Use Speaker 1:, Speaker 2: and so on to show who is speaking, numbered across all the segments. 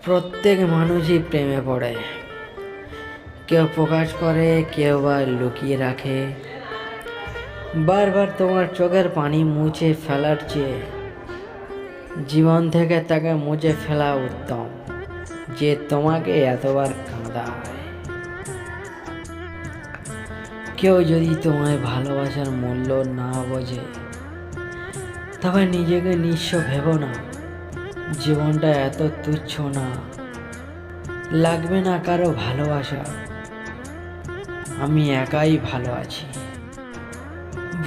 Speaker 1: প্রত্যেক মানুষই প্রেমে পড়ে, কেউ প্রকাশ করে, কেউ বা লুকিয়ে রাখে। বারবার তোমার চোখের পানি মুছে ফেলার চেয়ে জীবন থেকে তাকে মুছে ফেলা উত্তম, যে তোমাকে এতবার কাঁদায়। কেউ যদি তোমায় ভালোবাসার মূল্য না বোঝে, তবে নিজেকে নিঃস্ব ভেবো না। জীবনটা এত তুচ্ছ না, লাগবে না কারো ভালোবাসা। আমি একাই ভালো আছি।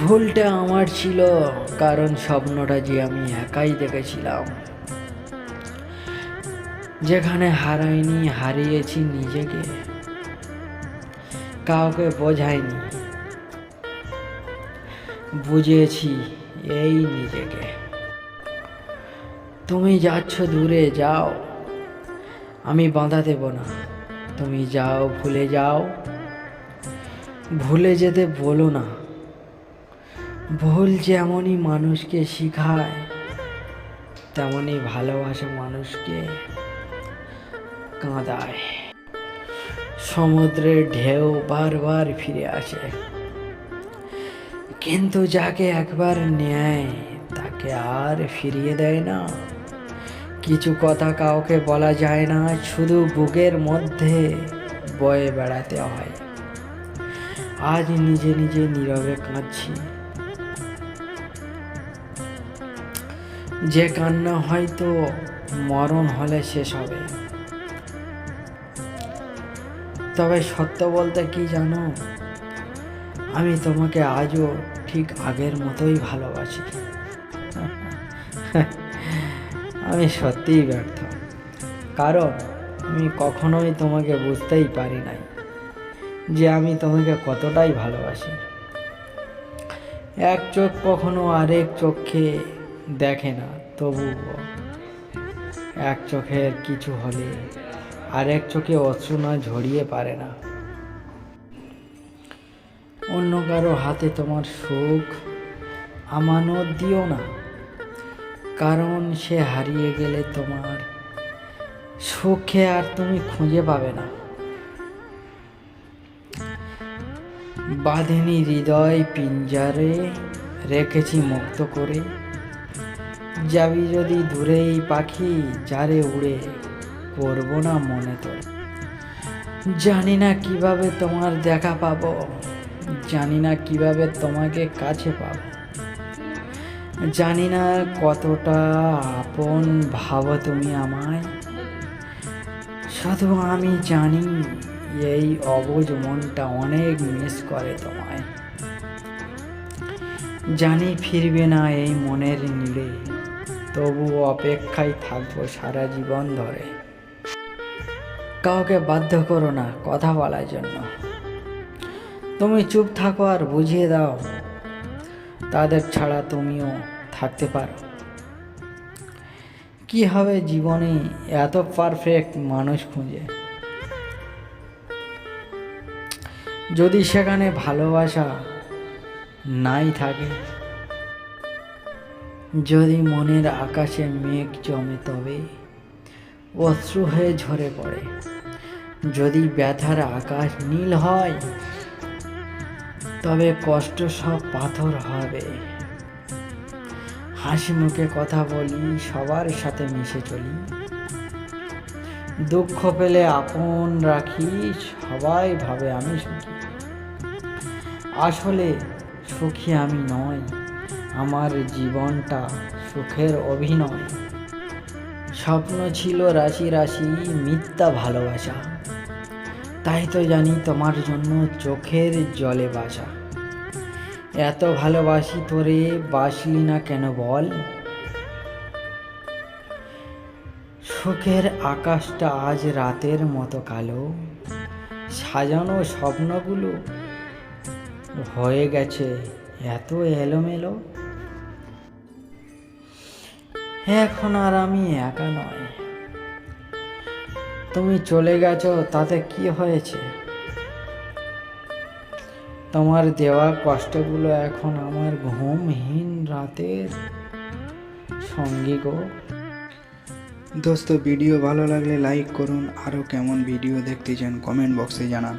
Speaker 1: ভুলটা আমার ছিল, কারণ স্বপ্নটা যে আমি একাই দেখেছিলাম। যেখানে হারাইনি, হারিয়েছি নিজেকে, কাউকে বোঝাইনি, বুঝেছি এই নিজেকে। তুমি যাচ্ছ দূরে, যাও, আমি বাধা দেব না। তুমি যাও, ভুলে যাও, ভুলে যেতে বলো না। ভুল যেমনই মানুষকে শিখায়, তেমনই ভালোবাসা মানুষকে কাঁদায়। সমুদ্রের ঢেউ বারবার ফিরে আসে, কিন্তু যাকে একবার নেয় তাকে আর ফিরিয়ে দেয় না। কিছু কথা কাউকে বলা যায় না, শুধু বুকের মধ্যে বয়ে বেড়াতে হয়। আজ নিজে নিজে নীরবে কাঁদছি, যে কান্না হয়তো মরণ হলে শেষ হবে। তবে সত্য বলতে কি জানো, আমি তোমাকে আজও ঠিক আগের মতোই ভালোবাসি। আমি সত্যিই ব্যর্থ, কারণ আমি কখনোই তোমাকে বুঝতেই পারি নাই যে আমি তোমাকে কতটাই ভালোবাসি। এক চোখ কখনো আরেক চোখে দেখে না, তবুও এক চোখের কিছু হলে আরেক চোখে অশ্রু না ঝরিয়ে পারে না। অন্য কারো হাতে তোমার সুখ আমানত দিও না, কারণ সে হারিয়ে গেলে তোমার সুখে আর তুমি খুঁজে পাবে না। বাঁধেনি হৃদয় পিঞ্জারে, রেখেছি মুক্ত করে। যাবি যদি দূরেই পাখি, যারে উড়ে পড়ব না মনে তোর। জানি না কিভাবে তোমার দেখা পাবো, জানি না কিভাবে তোমাকে কাছে পাবো, জানি না কতটা আপন ভাবো তুমি আমায়। শুধু আমি জানি এই অবুঝ মনটা অনেক মিস করে তোমায়। জানি ফিরবে না এই মনের নীড়ে, তবু অপেক্ষায় থাকবো সারা জীবন ধরে। কাউকে বাধ্য করো না কথা বলার জন্য, তুমি চুপ থাকো আর বুঝিয়ে দাও তাদের ছাড়া তুমিও থাকতে পারো। কি হবে জীবনে এত পারফেক্ট মানুষ খুঁজে, যদি সেখানে ভালোবাসা নাই থাকে। যদি মনের আকাশে মেঘ জমে, তবে অশ্রু হয়ে ঝরে পড়ে। যদি ব্যথার আকাশ নীল হয়, তবে কষ্ট সব পাথর হবে। হাসি মুখে কথা বলি, সবার সাথে মিশে চলি। দুঃখ পেলে আপন রাখি, সবাই ভাবে আমি সুখী। আসলে সুখী আমি নই, আমার জীবনটা সুখের অভিনয়। স্বপ্ন ছিল রাশি রাশি, মিথ্যা ভালোবাসা। তাই তো জানি তোমার জন্য চোখের জলে বাসা। এত ভালোবাসি তোরে, বাসলি না কেন বল? সুখের আকাশটা আজ রাতের মতো কালো, সাজানো স্বপ্নগুলো হয়ে গেছে এত এলোমেলো। এখন আর আমি একা নয়, তুমি চলে গেছো, তাতে কি হয়েছে? তোমার দেওয়া কষ্টগুলো এখন আমার ঘুমহীন রাতের সঙ্গী গো।
Speaker 2: দোস্ত ভিডিও ভালো লাগলে লাইক করুন, আরও কেমন ভিডিও দেখতে চান কমেন্ট বক্সে জানান।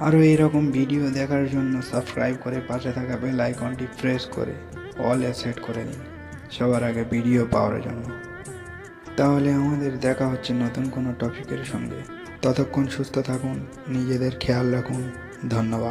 Speaker 2: আরও এইরকম ভিডিও দেখার জন্য সাবস্ক্রাইব করে পাশে থাকা বেল আইকনটি প্রেস করে অলে সেট করে দিন সবার আগে ভিডিও পাওয়ার জন্য। তাহলে আমাদের দেখা হচ্ছে নতুন কোনো টপিকের সঙ্গে। ততক্ষণ সুস্থ থাকুন, নিজেদের খেয়াল রাখুন। ধন্যবাদ।